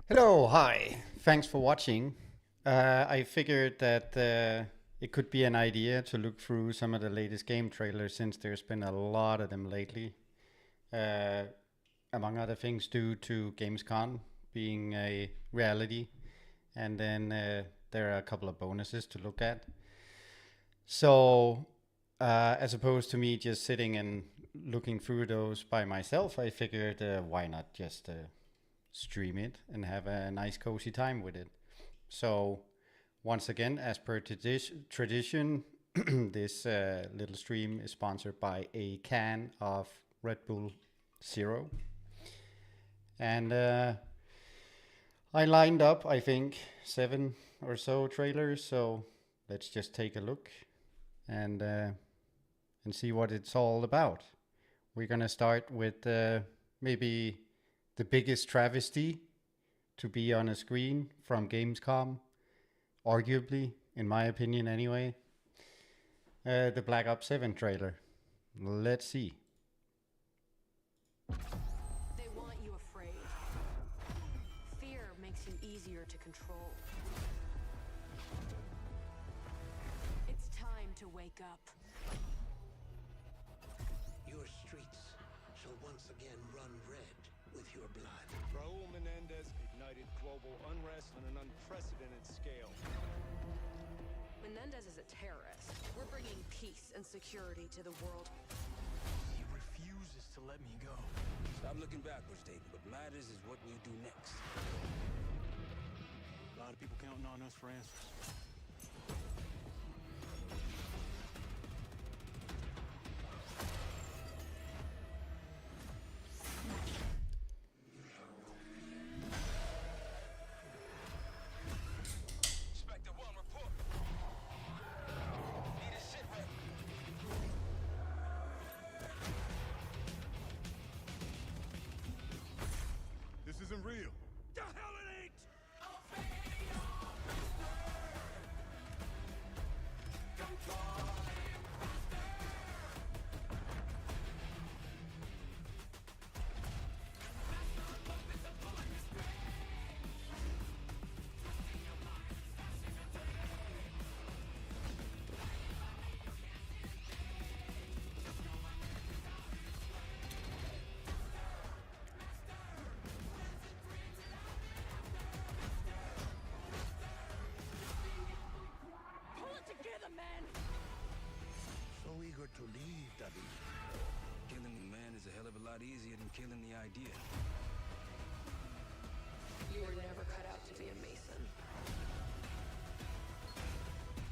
Hello, hi. Thanks for watching. I figured that it could be an idea to look through some of the latest game trailers since there's been a lot of them lately. Uh, Among other things, due to Gamescom being a reality, and then there are a couple of bonuses to look at. So, as opposed to me just sitting and looking through those by myself, I figured why not just stream it and have a nice cozy time with it. So, once again, as per tradition, this little stream is sponsored by a can of Red Bull Zero. And I lined up, I think, 7 or so trailers. So let's just take a look and see what it's all about. We're gonna start with maybe the biggest travesty to be on a screen from Gamescom, arguably, in my opinion, anyway. The Black Ops 7 trailer. Let's see. They want you afraid. Fear makes you easier to control. It's time to wake up. Your streets shall once again run red with your blood. Raul Menendez ignited global unrest on an unprecedented scale. Menendez is a terrorist. We're bringing peace and security to the world. He refuses to let me go. Stop looking backwards, Dayton. What matters is what you do next. A lot of people counting on us for answers. Inspector 1, report. Need a sit rep. This isn't real. The hell it ain't! Pull it together, man! So eager to leave, David. Killing the man is a hell of a lot easier than killing the idea. You were never cut out to be a Mason.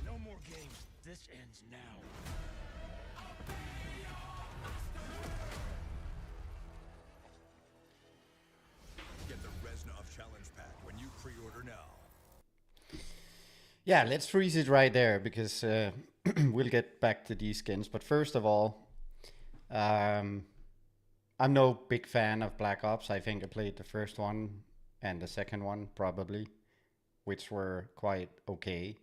No more games. This ends now. Get the Reznov Challenge Pack when you pre-order now. Yeah, let's freeze it right there because we'll get back to these skins. But first of all, I'm no big fan of Black Ops. I think I played the first one and the second one probably, which were quite okay.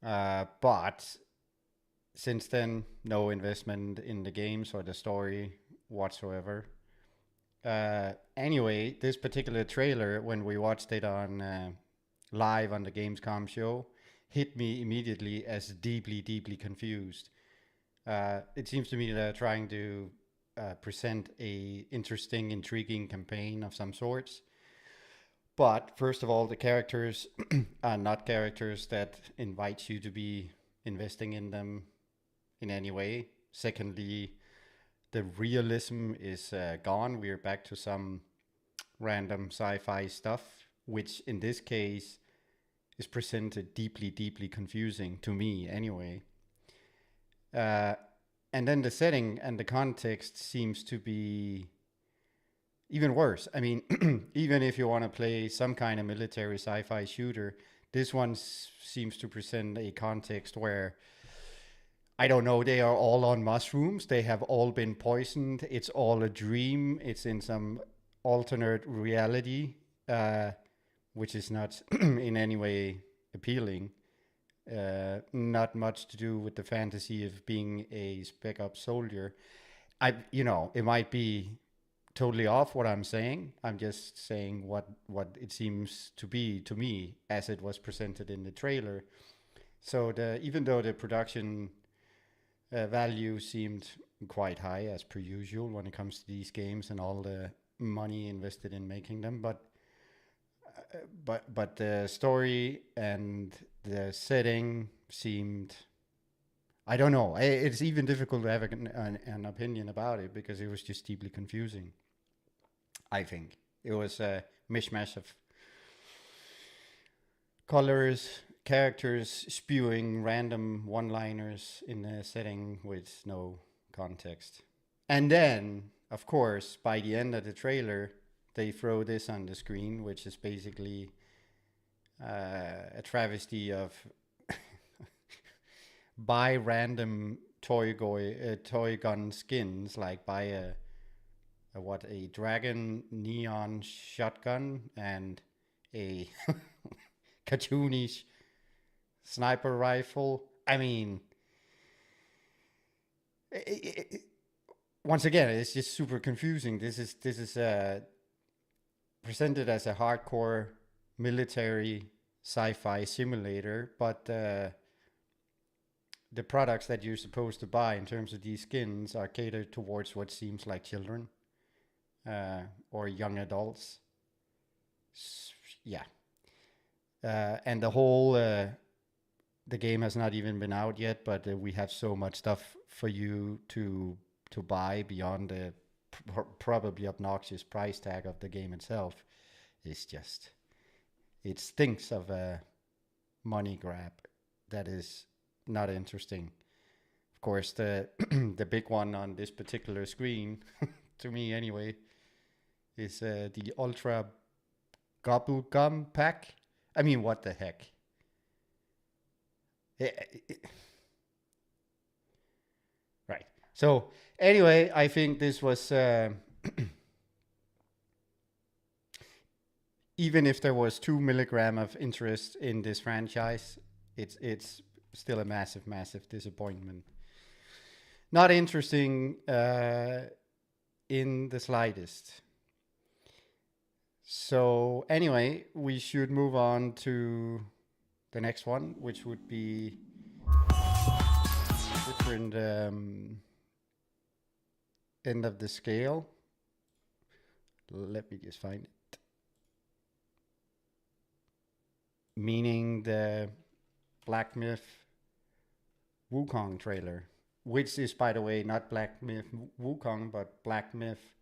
But since then, no investment in the games or the story whatsoever. Anyway, this particular trailer, when we watched it on live on the Gamescom show, hit me immediately as deeply, deeply confused. It seems to me that they're trying to present a interesting, intriguing campaign of some sorts. But first of all, the characters are not characters that invite you to be investing in them in any way. Secondly, the realism is gone. We're back to some random sci-fi stuff, which in this case is presented deeply, deeply confusing to me anyway. And then the setting and the context seems to be even worse. I mean, even if you want to play some kind of military sci-fi shooter, this one seems to present a context where, I don't know, they are all on mushrooms. They have all been poisoned. It's all a dream. It's in some alternate reality, which is not in any way appealing. Not much to do with the fantasy of being a spec ops soldier. It might be totally off what I'm saying. I'm just saying what it seems to be to me as it was presented in the trailer. So even though the production value seemed quite high as per usual when it comes to these games and all the money invested in making them, but the story and the setting seemed, I don't know. It's even difficult to have an opinion about it because it was just deeply confusing. I think it was a mishmash of colors, characters spewing random one-liners in a setting with no context. And then, of course, by the end of the trailer, they throw this on the screen, which is basically a travesty of buy random toy gun skins, like buy a dragon neon shotgun and a cartoonish sniper rifle. I mean, once again, it's just super confusing. This is presented as a hardcore military sci-fi simulator, but the products that you're supposed to buy in terms of these skins are catered towards what seems like children or young adults. Yeah. And the whole the game has not even been out yet, but we have so much stuff for you to buy beyond the probably obnoxious price tag of the game itself. It's just, it stinks of a money grab that is not interesting. Of course, the the big one on this particular screen, to me anyway, is the Ultra Gum Pack. I mean, what the heck? Right. So anyway, I think this was even if there was 2 milligram of interest in this franchise, it's still a massive disappointment. Not interesting in the slightest. So anyway, we should move on to the next one, which would be different end of the scale. Let me just find it. Meaning the Black Myth Wukong trailer, which is, by the way, not Black Myth Wukong, but Black Myth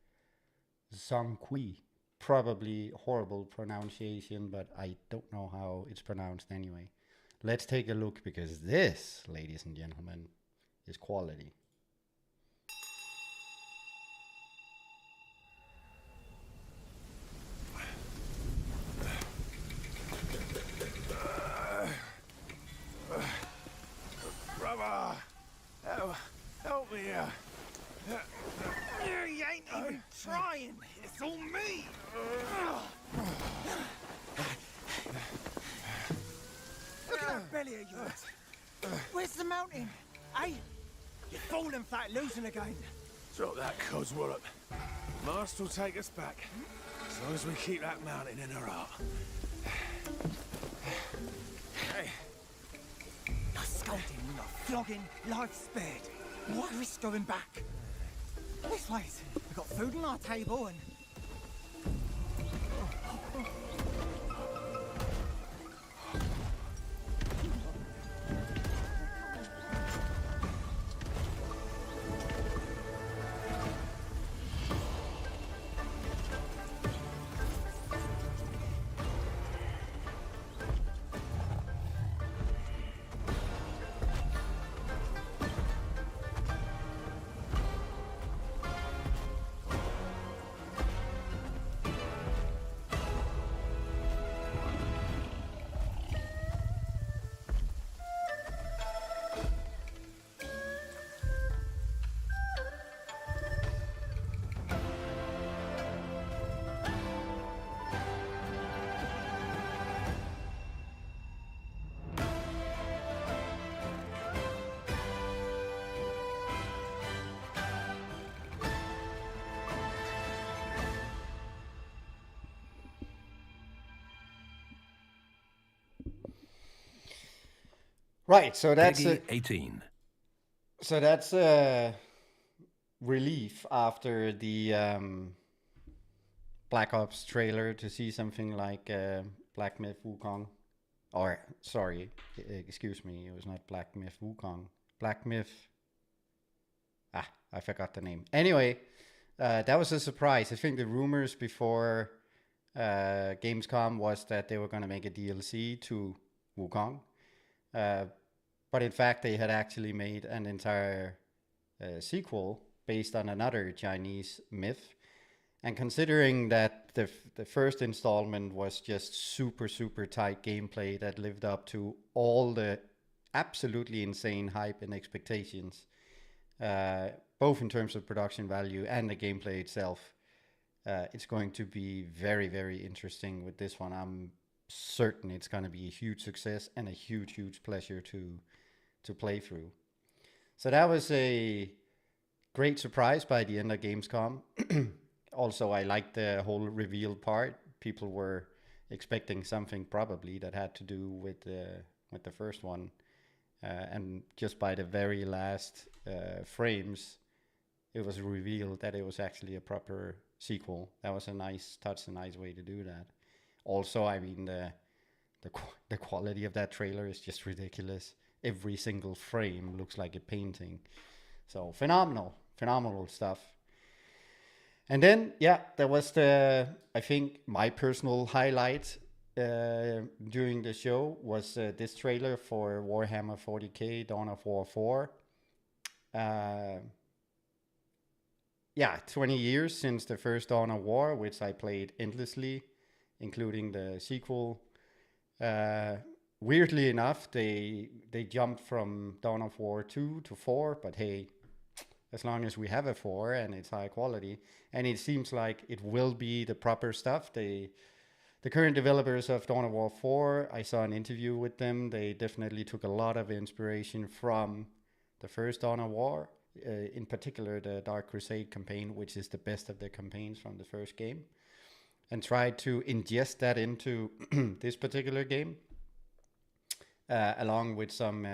Zhong Kui. Probably horrible pronunciation, but I don't know how it's pronounced anyway. Let's take a look, because this, ladies and gentlemen, is quality. Brother, help me here. You ain't even trying. It's all me. Look at that belly of yours. Where's the mountain? Hey, you're falling flat, losing again. Drop that codswallop. Master will take us back, as long as we keep that mountain in her heart. Hey. No scolding, no flogging, life spared. What risk going back? This way. We've got food on our table and... Right, so that's Peggy 18. so that's a relief after the Black Ops trailer to see something like Black Myth Wukong. Or, sorry, excuse me, it was not Black Myth Wukong. Black Myth... I forgot the name. Anyway, that was a surprise. I think the rumors before Gamescom was that they were going to make a DLC to Wukong. But in fact, they had actually made an entire sequel based on another Chinese myth. And considering that the first installment was just super, super tight gameplay that lived up to all the absolutely insane hype and expectations, both in terms of production value and the gameplay itself, it's going to be very, very interesting with this one. I'm certain it's going to be a huge success and a huge, huge pleasure to play through. So that was a great surprise by the end of Gamescom. Also, I liked the whole reveal part. People were expecting something probably that had to do with the first one, and just by the very last frames, it was revealed that it was actually a proper sequel. That was a nice touch, a nice way to do that. Also, I mean, the quality of that trailer is just ridiculous. Every single frame looks like a painting. So phenomenal stuff. And then, yeah, there was I think my personal highlight during the show was this trailer for Warhammer 40k Dawn of War 4. 20 years since the first Dawn of War, which I played endlessly, including the sequel. Weirdly enough, they jumped from Dawn of War 2 to 4, but hey, as long as we have a 4 and it's high quality, and it seems like it will be the proper stuff. The current developers of Dawn of War 4, I saw an interview with them. They definitely took a lot of inspiration from the first Dawn of War, in particular the Dark Crusade campaign, which is the best of the campaigns from the first game, and tried to ingest that into this particular game, along with some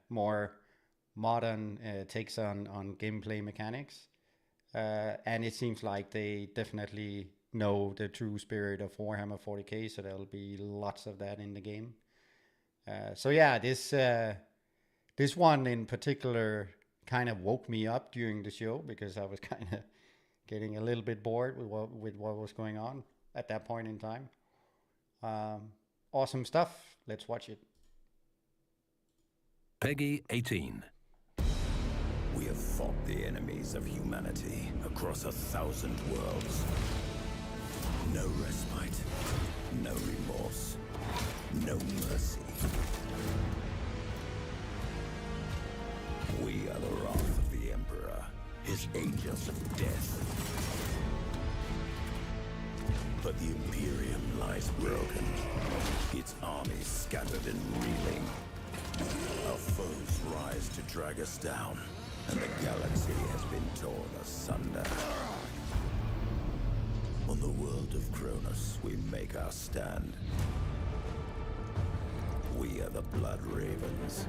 more modern takes on gameplay mechanics. And it seems like they definitely know the true spirit of Warhammer 40k, so there'll be lots of that in the game. So yeah, this one in particular kind of woke me up during the show, because I was kind of getting a little bit bored with what was going on at that point in time. Awesome stuff. Let's watch it. Peggy 18. We have fought the enemies of humanity across 1,000 worlds. No respite, no remorse, no mercy. We are the wrath of the Emperor, his angels of death. But the Imperium lies broken, its armies scattered and reeling. Our foes rise to drag us down, and the galaxy has been torn asunder. On the world of Kronos, we make our stand. We are the Blood Ravens.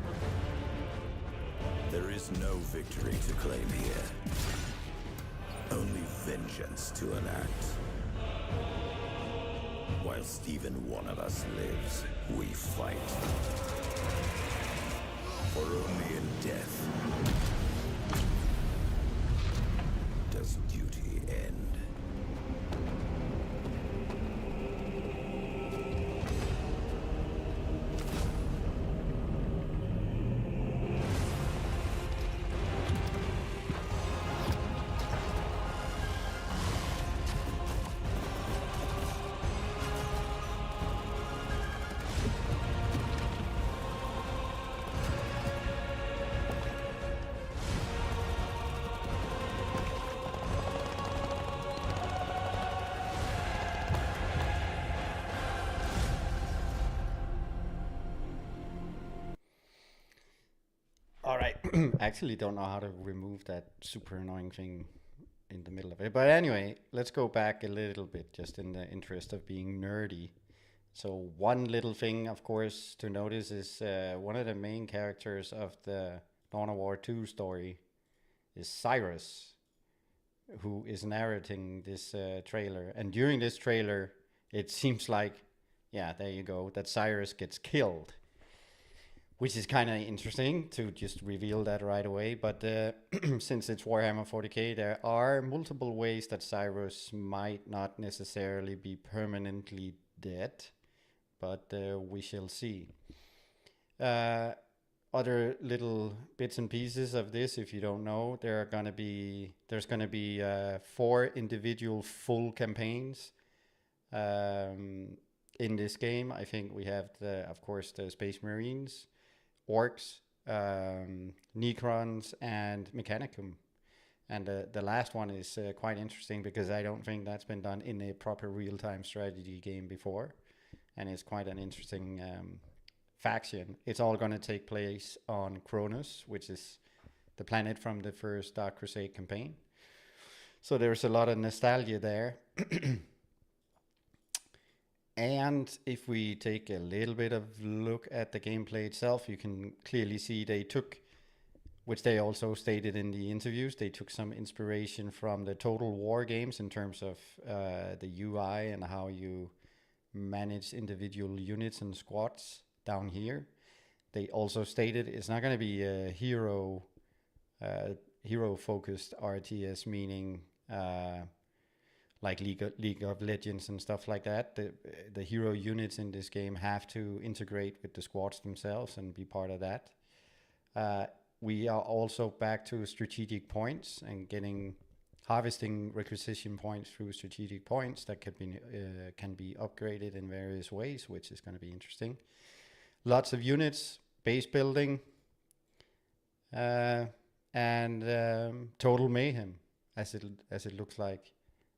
There is no victory to claim here. Only vengeance to enact. Whilst even one of us lives, we fight. For only in death does duty end. I actually don't know how to remove that super annoying thing in the middle of it. But anyway, let's go back a little bit, just in the interest of being nerdy. So one little thing, of course, to notice is one of the main characters of the Dawn of War 2 story is Cyrus, who is narrating this trailer. And during this trailer, it seems like, yeah, there you go, that Cyrus gets killed, which is kind of interesting to just reveal that right away. But since it's Warhammer 40k, there are multiple ways that Cyrus might not necessarily be permanently dead, but we shall see. Other little bits and pieces of this, if you don't know, there's gonna be 4 individual full campaigns in this game. I think we have of course the Space Marines, Orcs, Necrons, and Mechanicum. And the last one is quite interesting because I don't think that's been done in a proper real-time strategy game before, and it's quite an interesting faction. It's all going to take place on Kronos, which is the planet from the first Dark Crusade campaign. So there's a lot of nostalgia there. And if we take a little bit of look at the gameplay itself, you can clearly see they took, which they also stated in the interviews, they took some inspiration from the Total War games in terms of the UI and how you manage individual units and squads down here. They also stated it's not going to be a hero focused RTS, meaning like League of Legends and stuff like that. The hero units in this game have to integrate with the squads themselves and be part of that. We are also back to strategic points and harvesting requisition points through strategic points that can be upgraded in various ways, which is going to be interesting. Lots of units, base building, and total mayhem, as it looks like,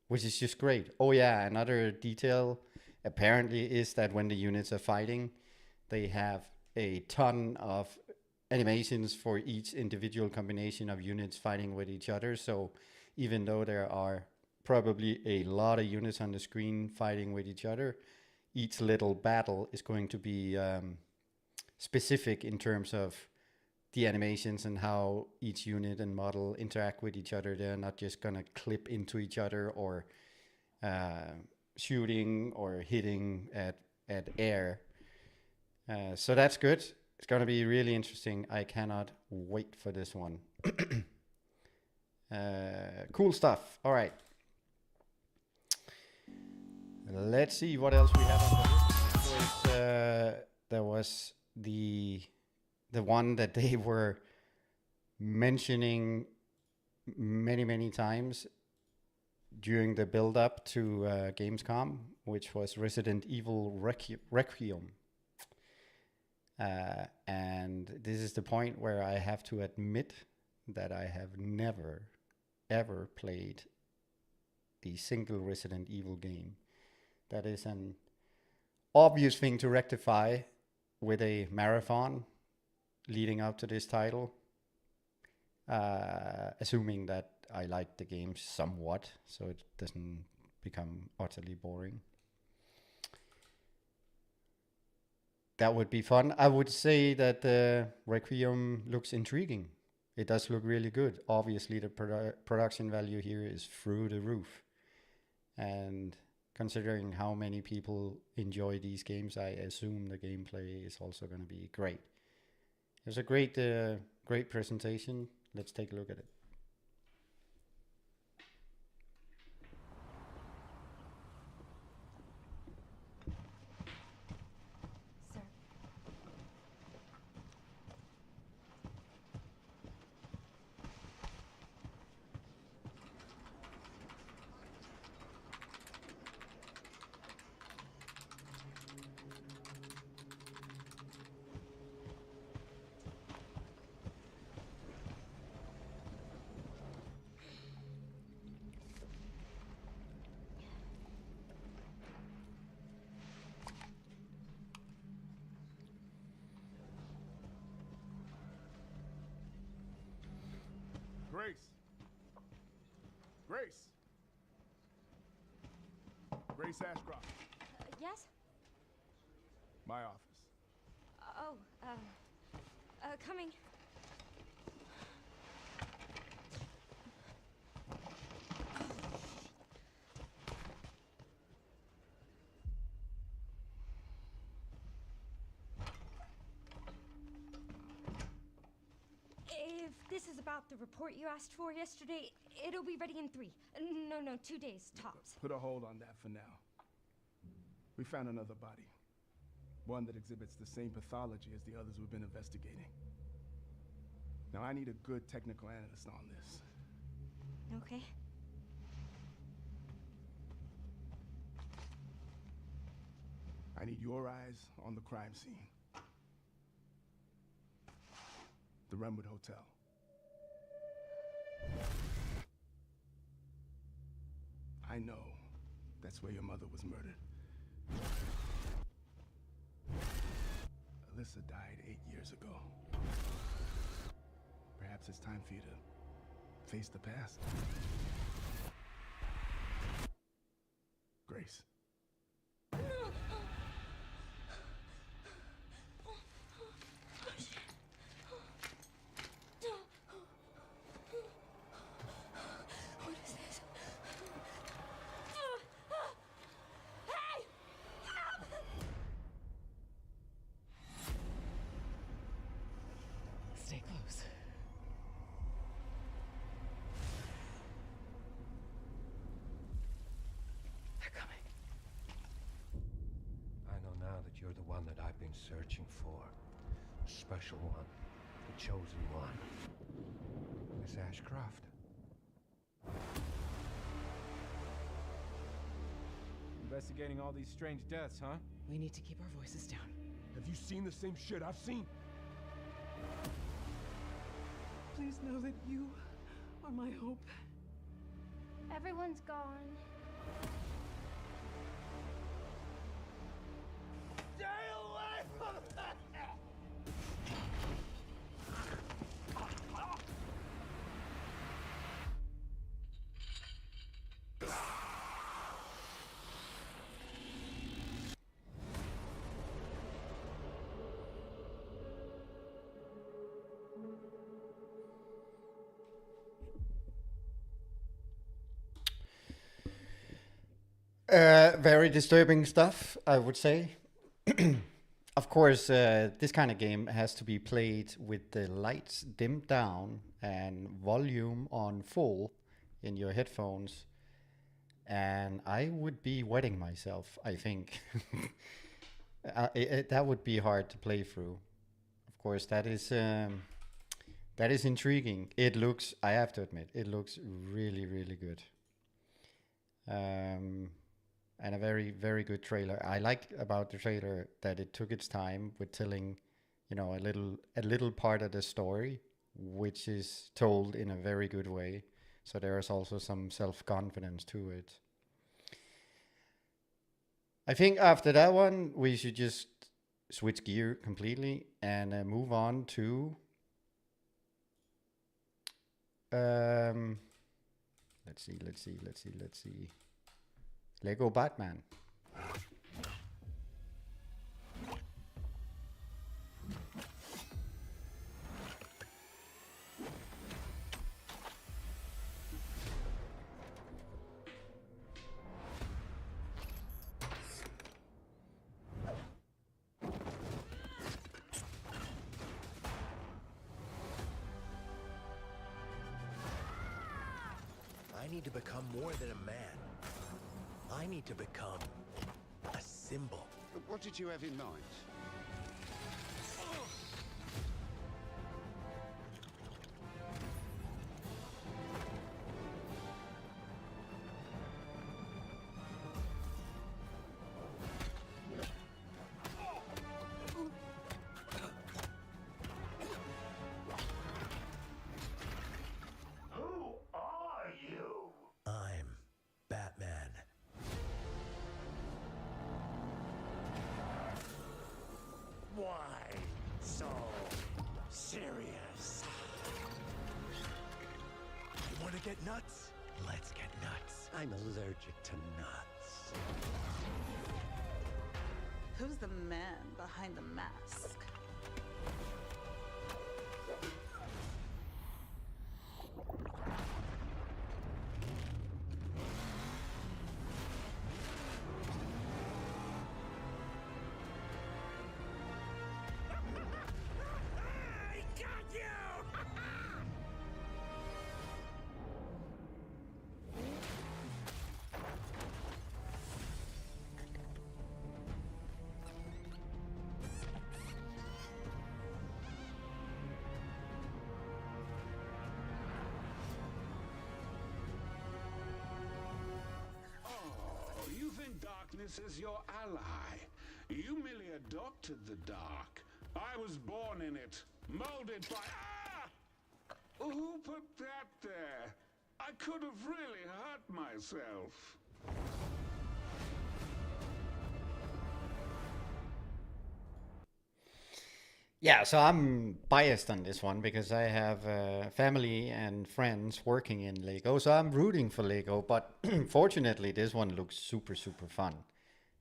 which is just great. Oh yeah, another detail apparently is that when the units are fighting, they have a ton of animations for each individual combination of units fighting with each other. So even though there are probably a lot of units on the screen fighting with each other, each little battle is going to be specific in terms of the animations and how each unit and model interact with each other. They're not just gonna clip into each other or shooting or hitting at air. So that's good. It's gonna be really interesting. I cannot wait for this one. Cool stuff. All right. Let's see what else we have on the list. There was the one that they were mentioning many times during the build up to Gamescom, which was Resident Evil Requiem. And this is the point where I have to admit that I have never ever played the single Resident Evil game. That is an obvious thing to rectify with a marathon leading up to this title, assuming that I like the game somewhat, so it doesn't become utterly boring. That would be fun. I would say that the Requiem looks intriguing. It does look really good. Obviously, the production value here is through the roof. And considering how many people enjoy these games, I assume the gameplay is also going to be great. It was a great presentation. Let's take a look at it. Grace Ashcroft. Yes? My office. Oh, coming. If this is about the report you asked for yesterday, it'll be ready in 3. No, 2 days, tops. Put a hold on that for now. We found another body. One that exhibits the same pathology as the others we've been investigating. Now, I need a good technical analyst on this. Okay. I need your eyes on the crime scene. The Renwood Hotel. I know that's where your mother was murdered. Alyssa died 8 years ago. Perhaps it's time for you to face the past. Grace. What is this? Stay close. They're coming. I know now that you're the one that I've been searching for. The special one. The chosen one. Miss Ashcroft. Investigating all these strange deaths, huh? We need to keep our voices down. Have you seen the same shit I've seen? Please know that you are my hope. Everyone's gone. Stay away from that! Very disturbing stuff, I would say. Of course, this kind of game has to be played with the lights dimmed down and volume on full in your headphones. And I would be wetting myself, I think. That would be hard to play through. Of course, that is intriguing. It looks, I have to admit, it looks really, really good. And a very, very good trailer. I like about the trailer that it took its time with telling, you know, a little part of the story, which is told in a very good way. So there is also some self-confidence to it. I think after that one, we should just switch gear completely and move on to let's see. Lego Batman. I need to become more than a man. I need to become a symbol. What did you have in mind? Who are you? I'm Batman. Why so serious? You want to get nuts? Let's get nuts. I'm allergic to nuts. Who's the man behind the mask? Darkness is your ally. You merely adopted the dark. I was born in it, molded by... Ah! Who put that there? I could have really hurt myself. Yeah, so I'm biased on this one because I have family and friends working in Lego, so I'm rooting for Lego, but fortunately this one looks super, super fun.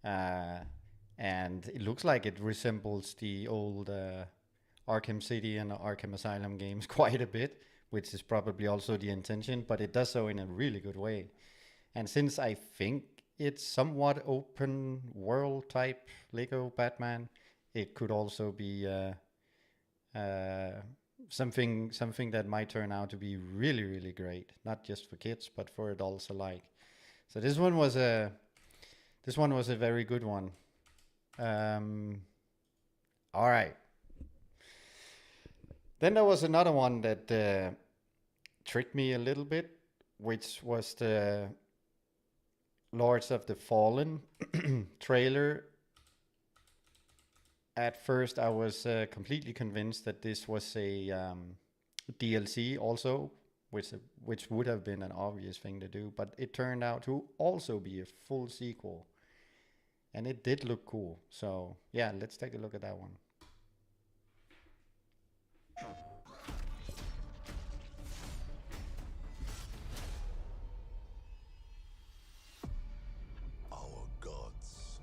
And it looks like it resembles the old Arkham City and Arkham Asylum games quite a bit, which is probably also the intention, but it does so in a really good way. And since I think it's somewhat open world type Lego Batman, it could also be something that might turn out to be really, really great, not just for kids but for adults alike. So this one was a very good one. All right. Then there was another one that tricked me a little bit, which was the Lords of the Fallen trailer. At first, I was completely convinced that this was a DLC also, which would have been an obvious thing to do, but it turned out to also be a full sequel. And it did look cool. So, yeah, let's take a look at that one. Our gods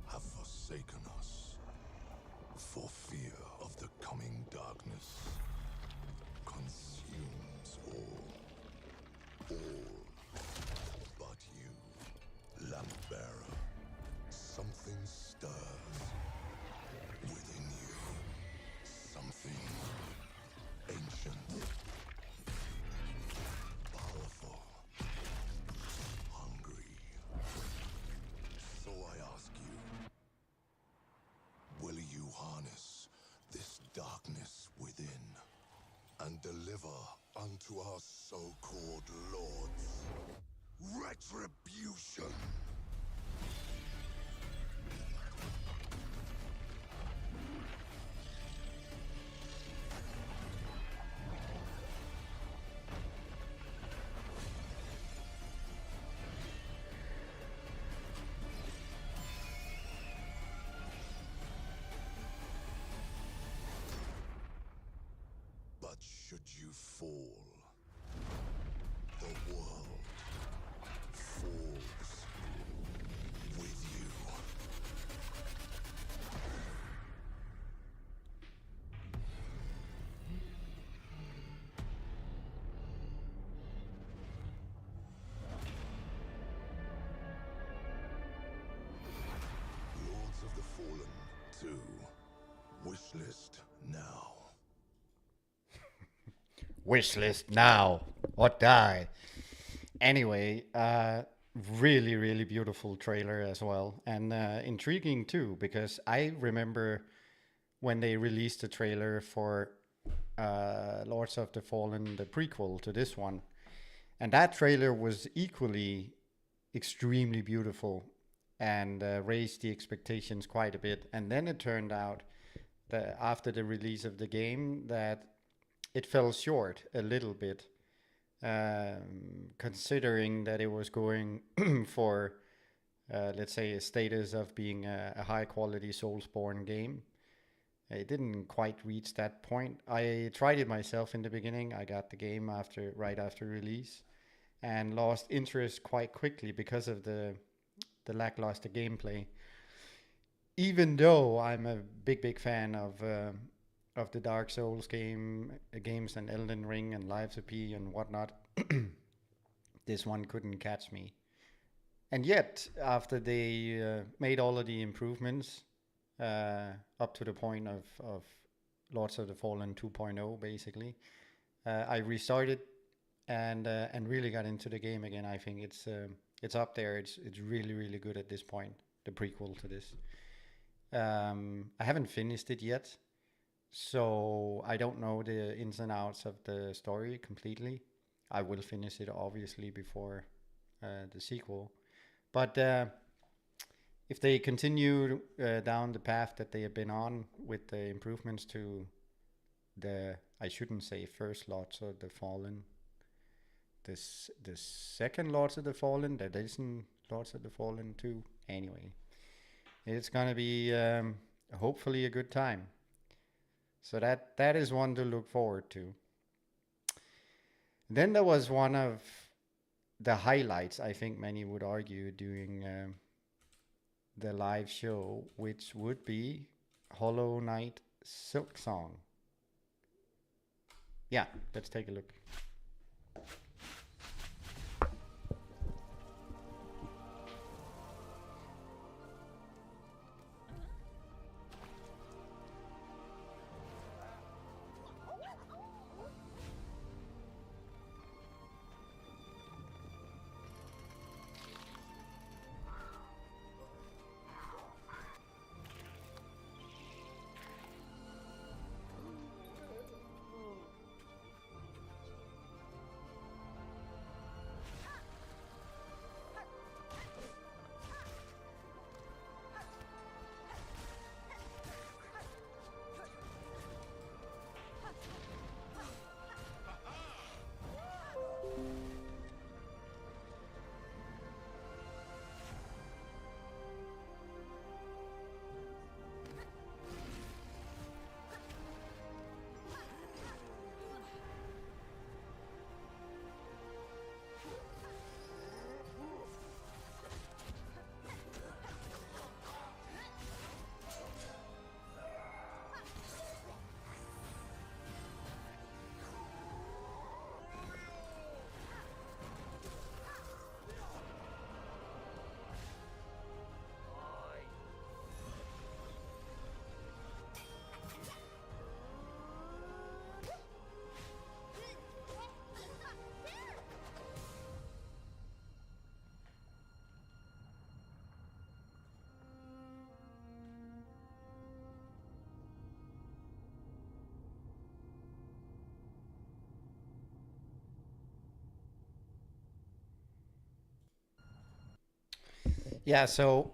have forsaken us for fear of the coming darkness consumes all but you, Lampbearer. Something stirs within you, something ancient, powerful, hungry. So I ask you, will you harness this darkness within and deliver unto our so-called lords retribution? Should you fall, the world falls with you. Lords of the Fallen 2. Wishlist now. Wishlist now or die. Anyway, really, really beautiful trailer as well, and intriguing too, because I remember when they released the trailer for Lords of the Fallen, the prequel to this one, and that trailer was equally extremely beautiful and raised the expectations quite a bit. And then it turned out that after the release of the game that it fell short a little bit, considering that it was going for, let's say, a status of being a high-quality Soulsborne game. It didn't quite reach that point. I tried it myself in the beginning. I got the game right after release, and lost interest quite quickly because of the lackluster gameplay. even though I'm a big fan of the Dark Souls games and Elden Ring and Lives of P and whatnot, this one couldn't catch me. And yet, after they made all of the improvements up to the point of Lords of the Fallen 2.0, basically, I restarted and really got into the game again. I think it's up there. It's really good at this point. The prequel to this. I haven't finished it yet, so I don't know the ins and outs of the story completely. I will finish it obviously before the sequel. But if they continue down the path that they have been on with the improvements to I shouldn't say first Lords of the Fallen, the second Lords of the Fallen, that isn't Lords of the Fallen 2. Anyway, it's gonna be hopefully a good time. So that is one to look forward to. Then there was one of the highlights, I think many would argue, during the live show, which would be Hollow Knight Silksong. Yeah, let's take a look. Yeah, so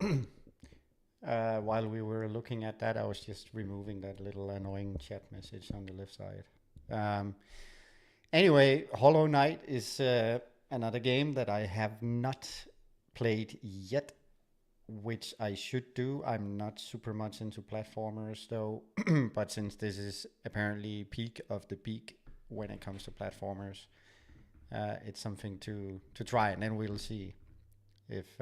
while we were looking at that, I was just removing that little annoying chat message on the left side. Anyway, Hollow Knight is another game that I have not played yet, which I should do. I'm not super much into platformers though, but since this is apparently peak of the peak when it comes to platformers, it's something to try, and then we'll see if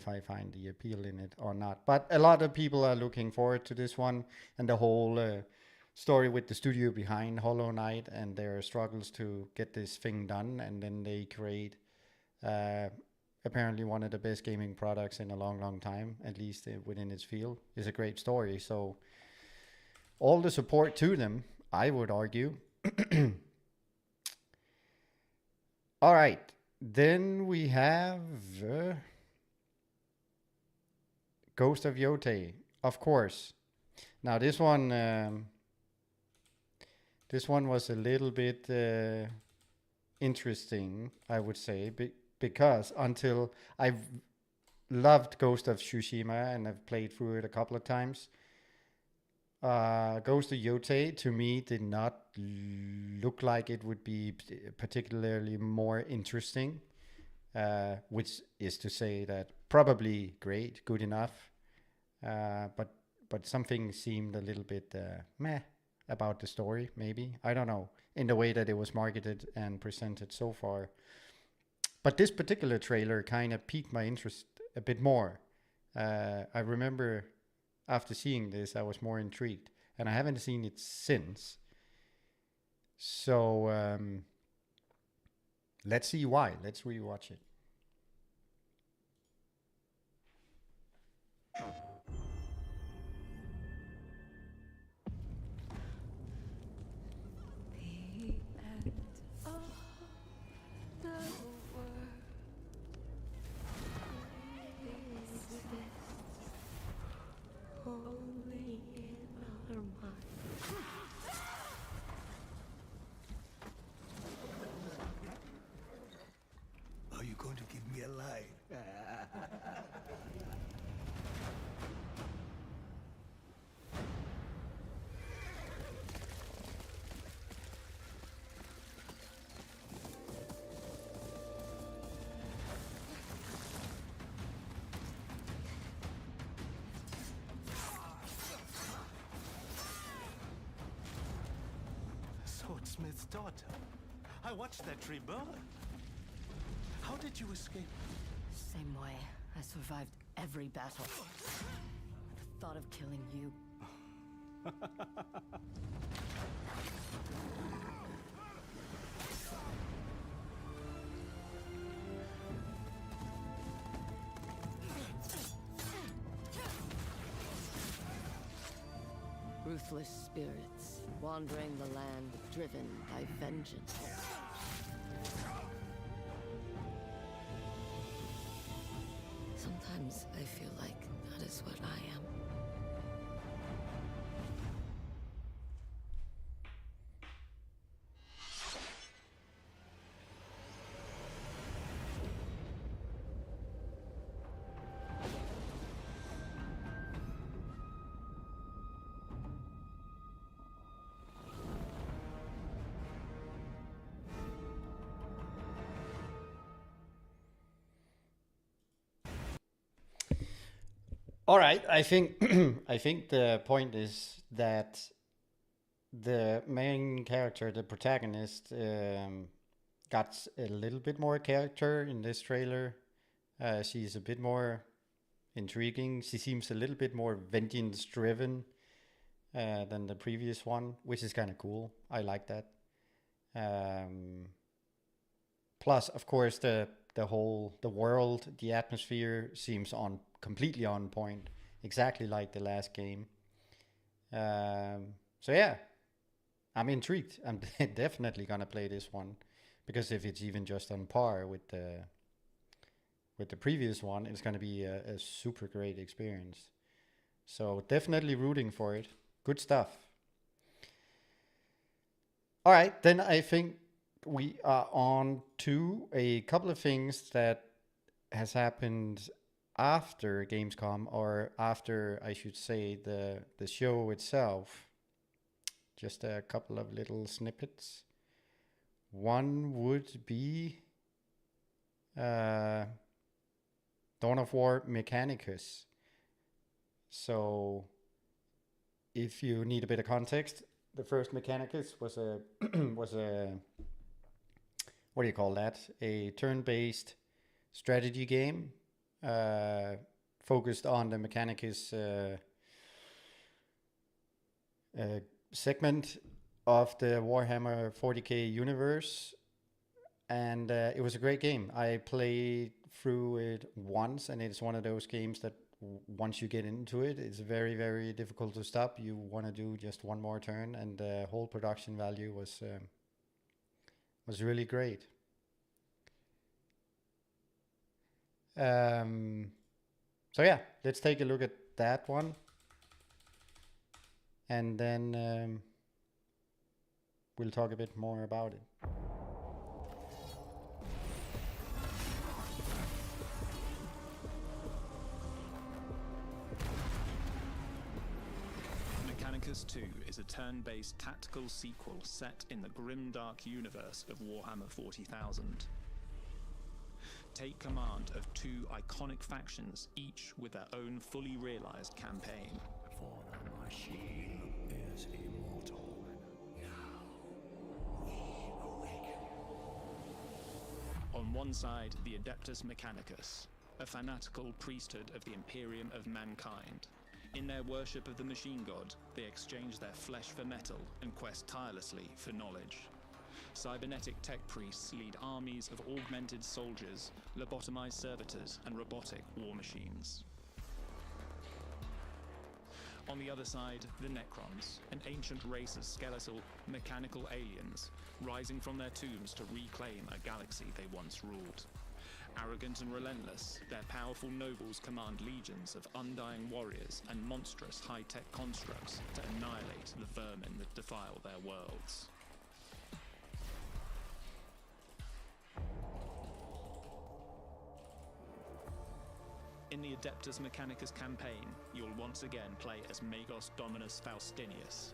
I find the appeal in it or not. But a lot of people are looking forward to this one, and the whole story with the studio behind Hollow Knight and their struggles to get this thing done, and then they create apparently one of the best gaming products in a long time, at least within its field, is a great story. So all the support to them, I would argue. All right, then we have Ghost of Yotei, of course. Now this one was a little bit interesting, I would say, because until I've loved Ghost of Tsushima and I've played through it a couple of times, Ghost of Yotei to me did not look like it would be particularly more interesting, which is to say that probably great, good enough, but something seemed a little bit meh about the story, maybe, I don't know, in the way that it was marketed and presented so far. But this particular trailer kind of piqued my interest a bit more. I remember after seeing this, I was more intrigued, and I haven't seen it since. So let's see why. Let's rewatch it. Are you going to give me a line? Swordsmith's daughter. I watched that tree burn. How did you escape? Same way. I survived every battle. The thought of killing you. Ruthless spirits, wandering the land, driven by vengeance. Sometimes I feel like that is what I am. All right, I think I think the point is that the main character, the protagonist, got a little bit more character in this trailer. She's a bit more intriguing. She seems a little bit more vengeance-driven than the previous one, which is kind of cool. I like that. Plus, of course, the world, the atmosphere seems completely on point, exactly like the last game. So yeah, I'm intrigued. I'm definitely gonna play this one, because if it's even just on par with the previous one, it's gonna be a super great experience. So definitely rooting for it. Good stuff. All right, then I think we are on to a couple of things that has happened after Gamescom, or after, I should say, the show itself. Just a couple of little snippets. One would be Dawn of War Mechanicus. So if you need a bit of context, the first Mechanicus was a what do you call that? A turn-based strategy game focused on the Mechanicus segment of the Warhammer 40k universe, and it was a great game. I played through it once, and it's one of those games that once you get into it, it's very, very difficult to stop. You want to do just one more turn, and the whole production value was really great. So yeah, let's take a look at that one, and then we'll talk a bit more about it. Mechanicus 2 is a turn-based tactical sequel set in the grimdark universe of Warhammer 40,000. Take command of two iconic factions, each with their own fully realized campaign. For the machine is immortal. Now we awaken. On one side, the Adeptus Mechanicus, a fanatical priesthood of the Imperium of Mankind, In their worship of the machine god, they exchange their flesh for metal and quest tirelessly for knowledge. Cybernetic tech priests lead armies of augmented soldiers, lobotomized servitors, and robotic war machines. On the other side, the Necrons, an ancient race of skeletal, mechanical aliens, rising from their tombs to reclaim a galaxy they once ruled. Arrogant and relentless, their powerful nobles command legions of undying warriors and monstrous high-tech constructs to annihilate the vermin that defile their worlds. In the Adeptus Mechanicus campaign, you'll once again play as Magos Dominus Faustinius.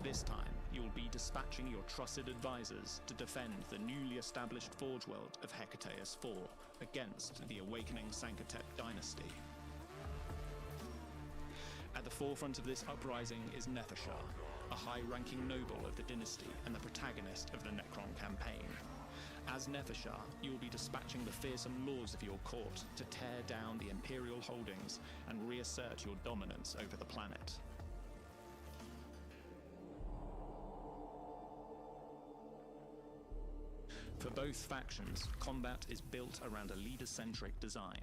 This time, you'll be dispatching your trusted advisors to defend the newly established Forge World of Hecateus IV against the awakening Sanctotep dynasty. At the forefront of this uprising is Netheshar, a high-ranking noble of the dynasty and the protagonist of the Necron campaign. As Netheshar, you'll be dispatching the fearsome lords of your court to tear down the Imperial holdings and reassert your dominance over the planet. For both factions, combat is built around a leader-centric design.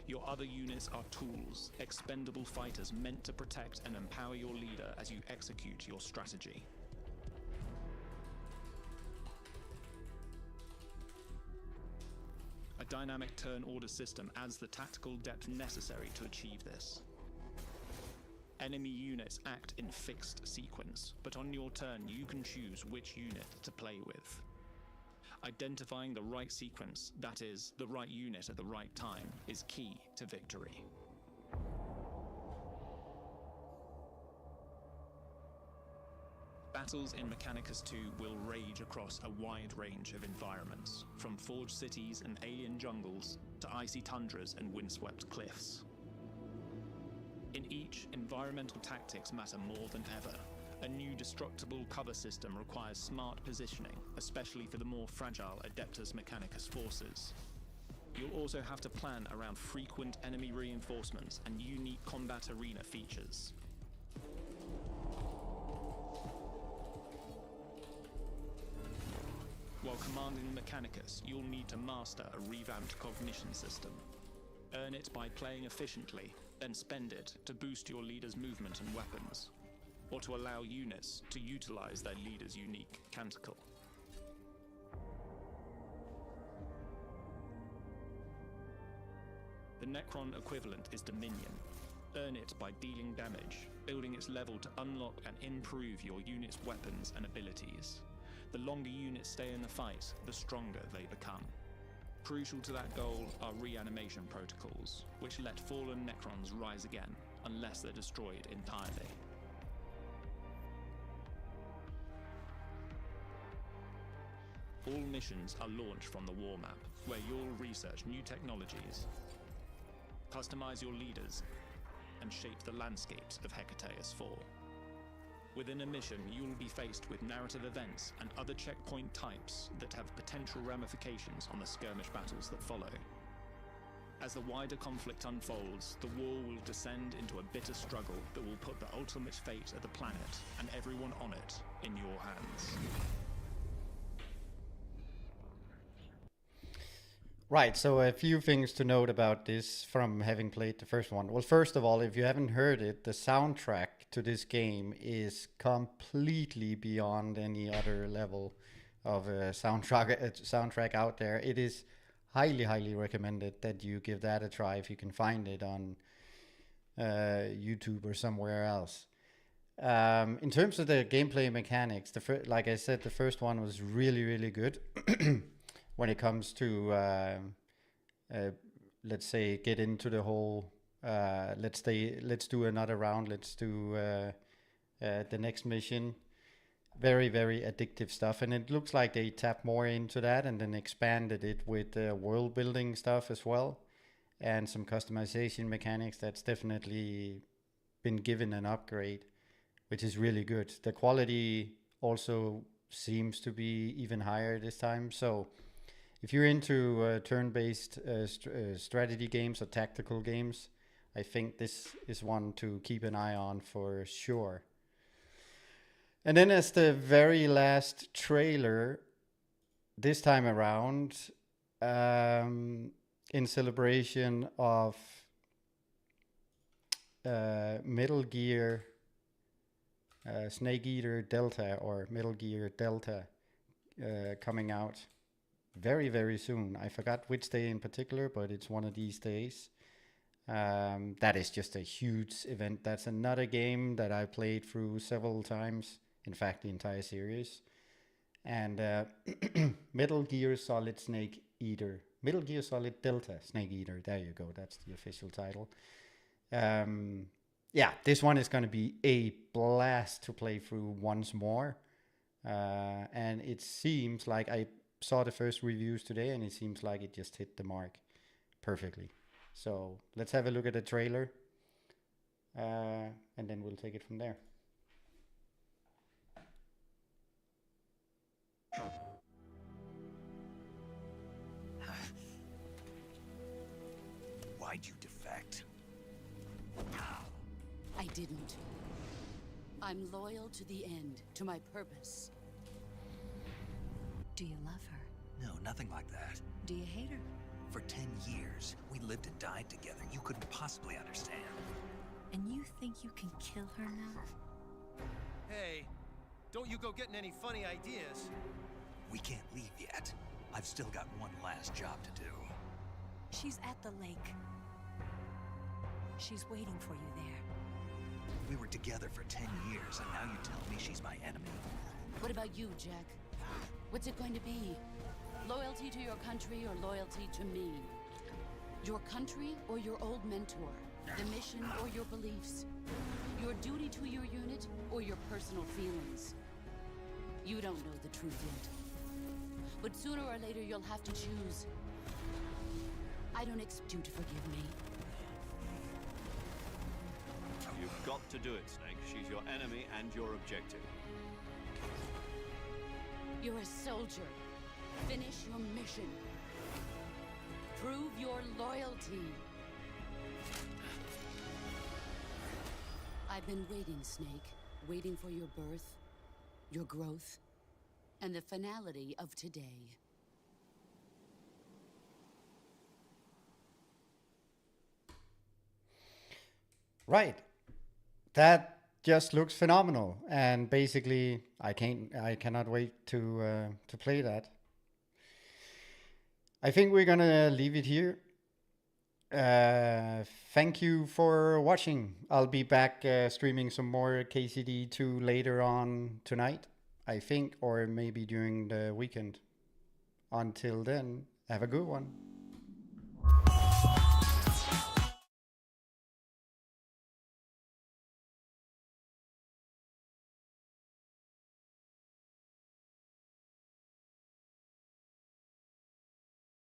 Your other units are tools, expendable fighters meant to protect and empower your leader as you execute your strategy. A dynamic turn order system adds the tactical depth necessary to achieve this. Enemy units act in fixed sequence, but on your turn you can choose which unit to play with. Identifying the right sequence, that is, the right unit at the right time, is key to victory. Battles in Mechanicus 2 will rage across a wide range of environments, from forged cities and alien jungles to icy tundras and windswept cliffs. In each, environmental tactics matter more than ever. A new destructible cover system requires smart positioning, especially for the more fragile Adeptus Mechanicus forces. You'll also have to plan around frequent enemy reinforcements and unique combat arena features. While commanding Mechanicus, you'll need to master a revamped cognition system. Earn it by playing efficiently, then spend it to boost your leader's movement and weapons, or to allow units to utilize their leader's unique canticle. The Necron equivalent is Dominion. Earn it by dealing damage, building its level to unlock and improve your unit's weapons and abilities. The longer units stay in the fight, the stronger they become. Crucial to that goal are reanimation protocols, which let fallen Necrons rise again, unless they're destroyed entirely. All missions are launched from the war map, where you'll research new technologies, customize your leaders, and shape the landscapes of Hecateus IV. Within a mission, you'll be faced with narrative events and other checkpoint types that have potential ramifications on the skirmish battles that follow. As the wider conflict unfolds, the war will descend into a bitter struggle that will put the ultimate fate of the planet and everyone on it in your hands. Right, so a few things to note about this from having played the first one. Well, first of all, if you haven't heard it, the soundtrack to this game is completely beyond any other level of soundtrack out there. It is highly recommended that you give that a try if you can find it on YouTube or somewhere else. In terms of the gameplay mechanics, like I said, the first one was really good. When it comes to, let's say, get into the whole, let's do another round, let's do the next mission. Very addictive stuff. And it looks like they tapped more into that and then expanded it with world building stuff as well. And some customization mechanics that's definitely been given an upgrade, which is really good. The quality also seems to be even higher this time. So if you're into turn-based strategy games or tactical games, I think this is one to keep an eye on for sure. And then as the very last trailer, this time around, in celebration of Metal Gear Snake Eater Delta, or Metal Gear Delta, coming out very, very soon. I forgot which day in particular, but it's one of these days. That is just a huge event. That's another game that I played through several times. In fact, the entire series. And Metal Gear Solid Snake Eater. Metal Gear Solid Delta Snake Eater. There you go. That's the official title. Yeah, this one is going to be a blast to play through once more. And it seems like I saw the first reviews today, and it seems like it just hit the mark perfectly. So let's have a look at the trailer, and then we'll take it from there. Why'd you defect? I didn't. I'm loyal to the end, to my purpose. Do you love her? No, nothing like that. Do you hate her? For 10 years, we lived and died together. You couldn't possibly understand. And you think you can kill her now? Hey, don't you go getting any funny ideas. We can't leave yet. I've still got one last job to do. She's at the lake. She's waiting for you there. We were together for 10 years, and now you tell me she's my enemy. What about you, Jack? What's it going to be? Loyalty to your country or loyalty to me? Your country or your old mentor? The mission or your beliefs? Your duty to your unit or your personal feelings? You don't know the truth yet. But sooner or later you'll have to choose. I don't expect you to forgive me. You've got to do it, Snake. She's your enemy and your objective. You're a soldier. Finish your mission. Prove your loyalty. I've been waiting, Snake. Waiting for your birth, your growth, and the finality of today. Right. That just looks phenomenal, and basically I cannot wait to play that. I think we're gonna leave it here. Thank you for watching. I'll be back streaming some more KCD2 later on tonight, I think, or maybe during the weekend. Until then, have a good one.